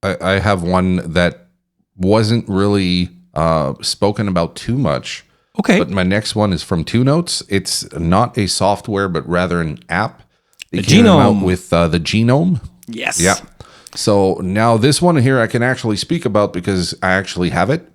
I have one that wasn't really spoken about too much. Okay. But my next one is from Two Notes. It's not a software, but rather an app. They The came Genome. out with the Genome. Yes. Yeah. So now this one here I can actually speak about because I actually have it.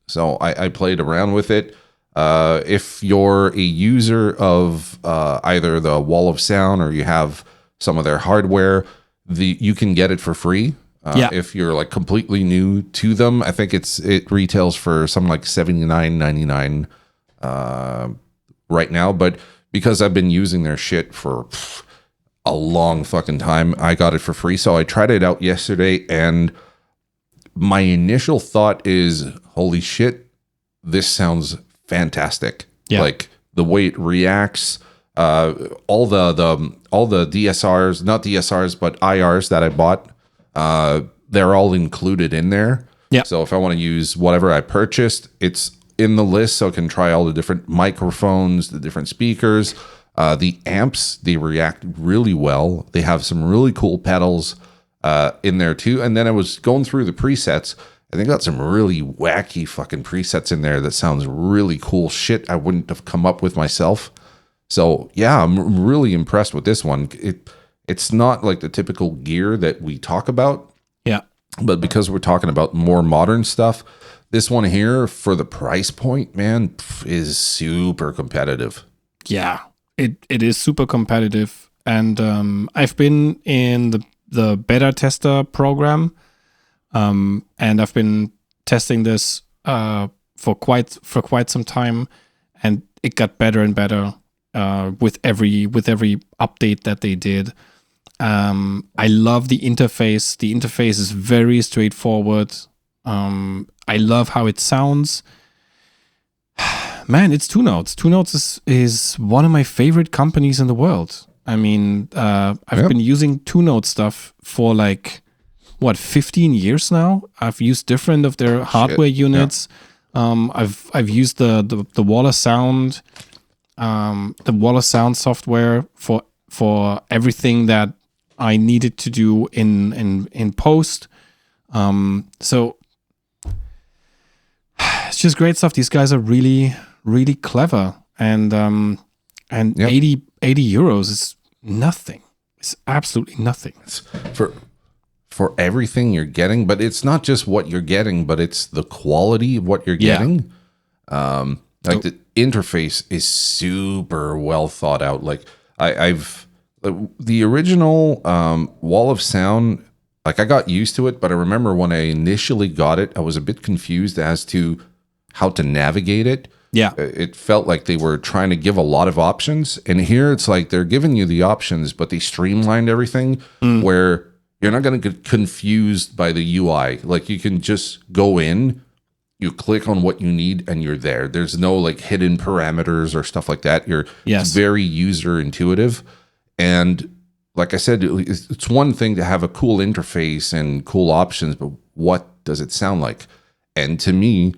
So I played around with it. If you're a user of either the Wall of Sound or you have some of their hardware, you can get it for free. If you're like completely new to them, I think it retails for something like $79.99 right now. But because I've been using their shit for a long fucking time, I got it for free. So I tried it out yesterday, and my initial thought is, holy shit, this sounds fantastic. Yeah. Like the way it reacts, all the DSRs, not DSRs, but IRs that I bought, they're all included in there. Yeah. So if I want to use whatever I purchased, it's in the list, so I can try all the different microphones, the different speakers, the amps. They react really well. They have some really cool pedals in there too. And then I was going through the presets, and they got some really wacky fucking presets in there that sounds really cool shit I wouldn't have come up with myself. So yeah, I'm really impressed with this one. It's not like the typical gear that we talk about. Yeah. But because we're talking about more modern stuff, this one here for the price point, man, is super competitive. Yeah, it is super competitive. And I've been in the beta tester program, and I've been testing this for quite some time, and it got better and better with every update that they did. I love the interface. The interface is very straightforward. I love how it sounds. Man, it's Two Notes. Two Notes is one of my favorite companies in the world. I mean, I've been using Two Note stuff for 15 years now. I've used different of their hardware units. Yeah. I've used the Wall of Sound, software for everything that I needed to do in post. So it's just great stuff. These guys are really, really clever, and 80 euros is nothing. It's absolutely nothing. It's for everything you're getting, but it's not just what you're getting, but it's the quality of what you're getting. The interface is super well thought out. Like I've the original Wall of Sound, like I got used to it, but I remember when I initially got it, I was a bit confused as to how to navigate it. Yeah. It felt like they were trying to give a lot of options. And here it's like they're giving you the options, but they streamlined everything where you're not going to get confused by the UI. Like you can just go in, you click on what you need, and you're there. There's no like hidden parameters or stuff like that. It's very user intuitive. And like I said, it's one thing to have a cool interface and cool options, but what does it sound like? And to me,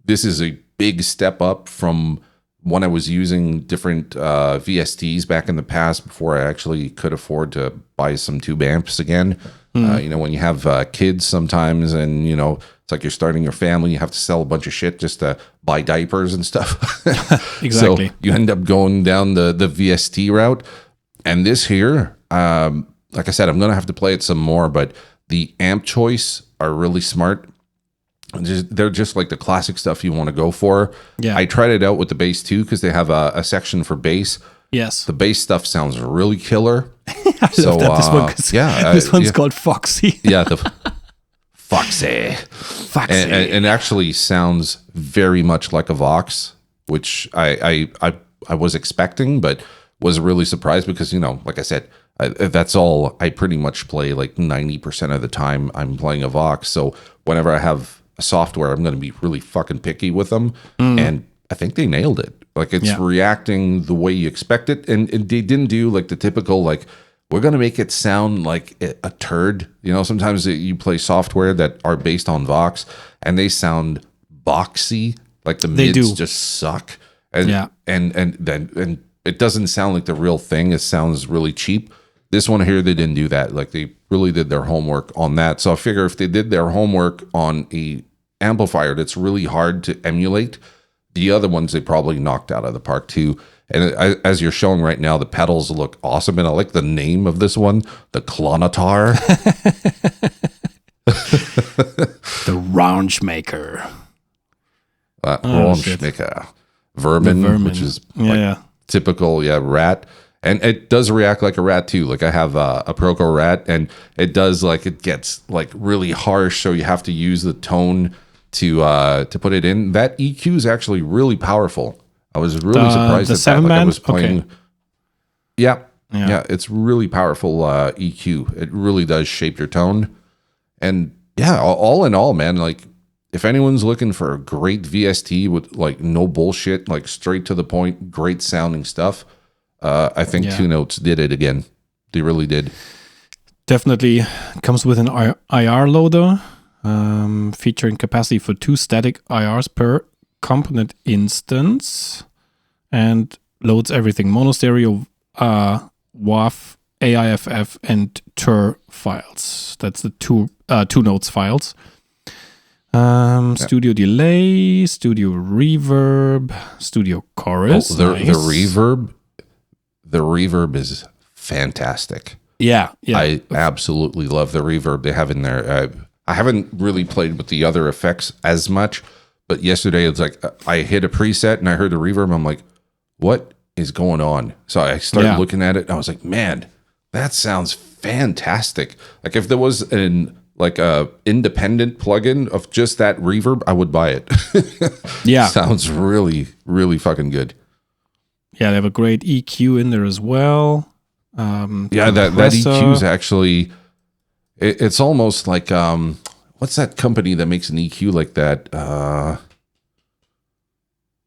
this is a big step up from when I was using different VSTs back in the past before I actually could afford to buy some tube amps again. When you have kids sometimes, and it's like you're starting your family, you have to sell a bunch of shit just to buy diapers and stuff. Exactly. So you end up going down the VST route. And this here, like I said, I'm going to have to play it some more, but the amp choice are really smart. They're just like the classic stuff you want to go for. Yeah. I tried it out with the bass too, because they have a section for bass. Yes. The bass stuff sounds really killer. I love that this one, this one's called Foxy. Yeah, the Foxy. And actually sounds very much like a Vox, which I was expecting, but was really surprised because, like I said, that's all I pretty much play. Like 90% of the time I'm playing a Vox. So whenever I have a software, I'm going to be really fucking picky with them. And I think they nailed it. Like it's reacting the way you expect it. And they didn't do like the typical, like, we're going to make it sound like a turd. Sometimes you play software that are based on Vox and they sound boxy. Like the mids just suck. And it doesn't sound like the real thing. It sounds really cheap. This one here, they didn't do that. Like they really did their homework on that. So I figure if they did their homework on a amplifier that's really hard to emulate, the other ones they probably knocked out of the park too. And as you're showing right now, the pedals look awesome. And I like the name of this one, the Clonatar. The Raunchmaker. Raunchmaker. Vermin, which is typical, rat. And it does react like a rat too. Like I have a Proco rat, and it does it gets like really harsh. So you have to use the tone to put it in. That EQ is actually really powerful. I was really surprised at that. Like I was playing. Okay. Yeah, it's really powerful EQ. It really does shape your tone. And yeah, all in all, man, like if anyone's looking for a great VST with like no bullshit, like straight to the point, great sounding stuff, I think Two Notes did it again. They really did. Definitely comes with an IR loader, featuring capacity for 2 static IRs per component instance, and loads everything: mono, stereo, WAV, AIFF, and TUR files. That's the two Notes files. Studio delay, studio reverb, studio chorus. The reverb is fantastic. Yeah. I absolutely love the reverb they have in there. I haven't really played with the other effects as much, but yesterday it's like I hit a preset and I heard the reverb. I'm like, what is going on? So I started looking at it and I was like, man, that sounds fantastic. Like if there was a independent plugin of just that reverb, I would buy it. Yeah. Sounds really, really fucking good. Yeah, they have a great EQ in there as well. That EQ is actually, it's almost like, what's that company that makes an EQ like that?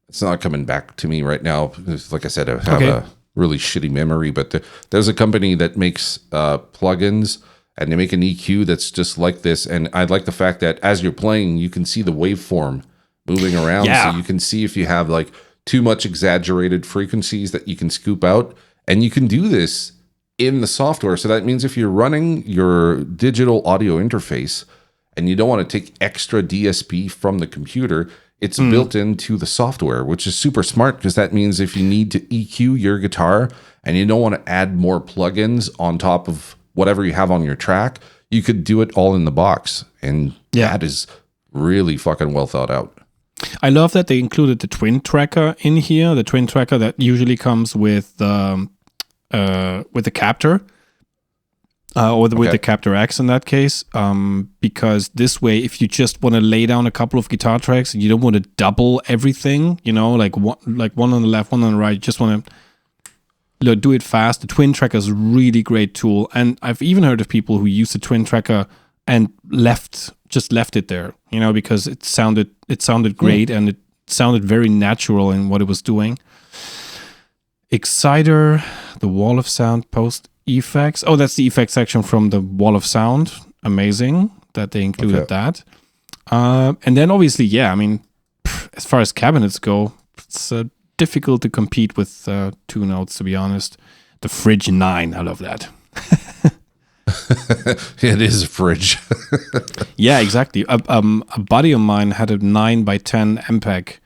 It's not coming back to me right now. Like I said, I have a really shitty memory, but there's a company that makes plugins, and they make an EQ that's just like this. And I like the fact that as you're playing, you can see the waveform moving around. Yeah. So you can see if you have like too much exaggerated frequencies that you can scoop out. And you can do this in the software. So that means if you're running your digital audio interface and you don't want to take extra DSP from the computer, it's built into the software, which is super smart, because that means if you need to EQ your guitar and you don't want to add more plugins on top of whatever you have on your track, you could do it all in the box. And that is really fucking well thought out. I love that they included the twin tracker in here, the twin tracker that usually comes with the Captor, with the Captor X in that case, because this way, if you just want to lay down a couple of guitar tracks and you don't want to double everything, like one on the left, one on the right, you just want to do it fast. The twin tracker is a really great tool, and I've even heard of people who use the twin tracker and just left it there, because it sounded great and it sounded very natural in what it was doing. Exciter, the wall of sound post effects. Oh, that's the effects section from the wall of sound. Amazing that they included that. And then obviously, as far as cabinets go, it's difficult to compete with Two Notes, to be honest. The Fridge 9, I love that. It is a fridge. Yeah, exactly. A buddy of mine had a 9x10 MPEG,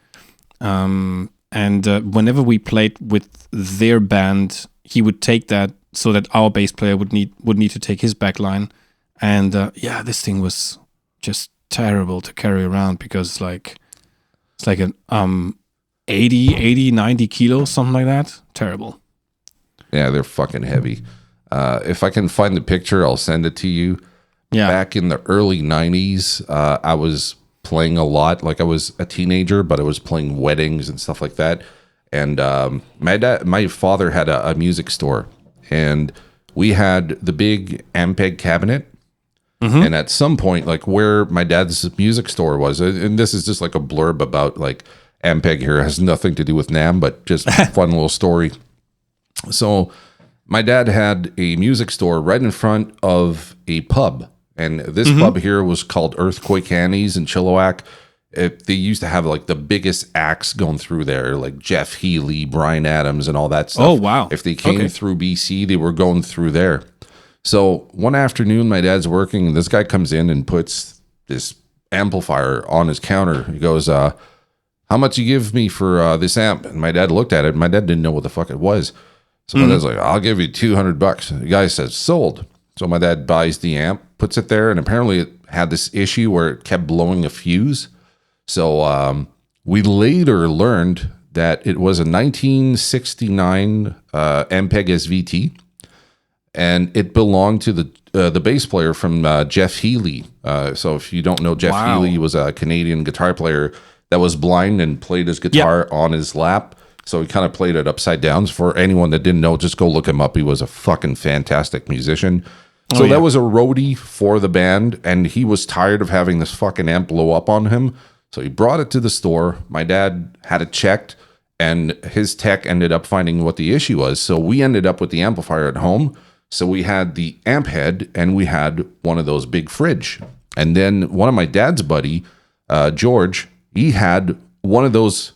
and whenever we played with their band, he would take that so that our bass player would need to take his backline, and this thing was just terrible to carry around, because it's like an 80, 90 kilos, something like that. Terrible. Yeah, they're fucking heavy. If I can find the picture, I'll send it to you. Yeah. Back in the early 90s, I was playing a lot. Like I was a teenager, but I was playing weddings and stuff like that. And my father had a music store, and we had the big Ampeg cabinet. Mm-hmm. And at some point, like where my dad's music store was, and this is just like a blurb about like Ampeg here, it has nothing to do with NAMM, but just fun little story. So my dad had a music store right in front of a pub, and this pub here was called Earthquake Annie's in Chilliwack. They used to have like the biggest acts going through there, like Jeff Healey, Bryan Adams, and all that stuff. Oh, wow. If they came through BC, they were going through there. So one afternoon, my dad's working, and this guy comes in and puts this amplifier on his counter. He goes, how much you give me for this amp? And my dad looked at it. My dad didn't know what the fuck it was. So my dad's like, I'll give you $200. The guy says, sold. So my dad buys the amp, puts it there, and apparently it had this issue where it kept blowing a fuse. So we later learned that it was a 1969 Ampeg SVT, and it belonged to the bass player from Jeff Healey. So if you don't know Jeff Healey, he was a Canadian guitar player that was blind and played his guitar on his lap. So he kind of played it upside down. For anyone that didn't know, just go look him up. He was a fucking fantastic musician. So that was a roadie for the band, and he was tired of having this fucking amp blow up on him. So he brought it to the store. My dad had it checked, and his tech ended up finding what the issue was. So we ended up with the amplifier at home. So we had the amp head, and we had one of those big fridge. And then one of my dad's buddy, George, he had one of those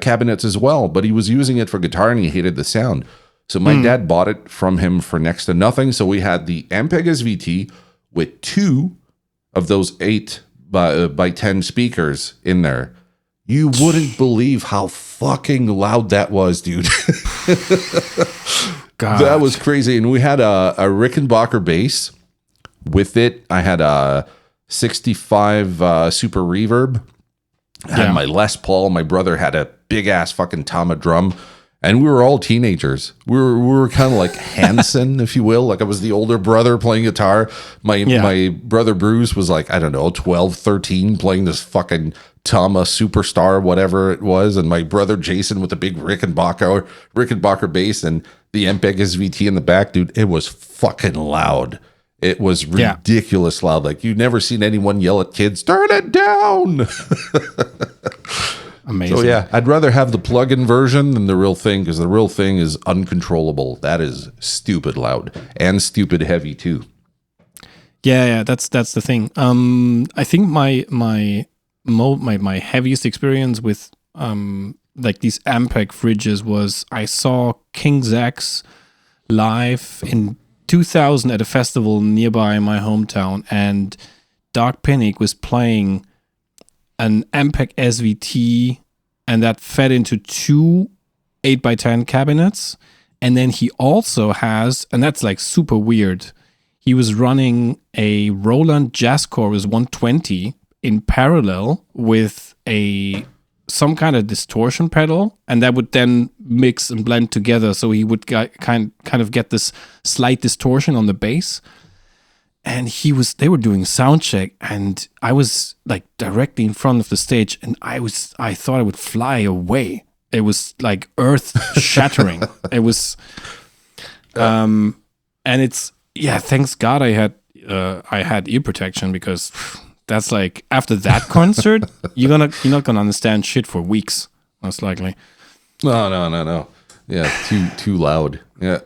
cabinets as well, but he was using it for guitar, and he hated the sound. So my dad bought it from him for next to nothing. So we had the Ampeg SVT with 2 of those 8 by 10 speakers in there. You wouldn't believe how fucking loud that was, dude. God. That was crazy. And we had a Rickenbacker bass with it. I had a 65 Super Reverb. I had my Les Paul. My brother had a big ass fucking Tama drum. And we were all teenagers. We were kind of like Hanson, if you will. Like I was the older brother playing guitar. My brother Bruce was like, I don't know, 12, 13, playing this fucking Tama Superstar, whatever it was. And my brother Jason with the big Rickenbacker bass and the Ampeg SVT in the back, dude. It was fucking loud. It was ridiculous loud. Like you've never seen anyone yell at kids, turn it down. Amazing. So yeah, I'd rather have the plug-in version than the real thing, because the real thing is uncontrollable. That is stupid loud and stupid heavy too. Yeah, that's the thing. I think my heaviest experience with like these Ampeg fridges was I saw King Zach's live in 2000 at a festival nearby my hometown, and Dark Panic was playing an Ampeg SVT, and that fed into 2 8x10 cabinets. And then he also has, and that's like super weird, he was running a Roland Jazz Chorus 120 in parallel with some kind of distortion pedal, and that would then mix and blend together, so he would kind of get this slight distortion on the bass. And they were doing sound check, and I was like directly in front of the stage, and I thought I would fly away. It was like earth shattering. It was, and it's, thanks God I had ear protection, because that's like, after that concert, you're not gonna understand shit for weeks, most likely. No. Yeah, too loud. Yeah.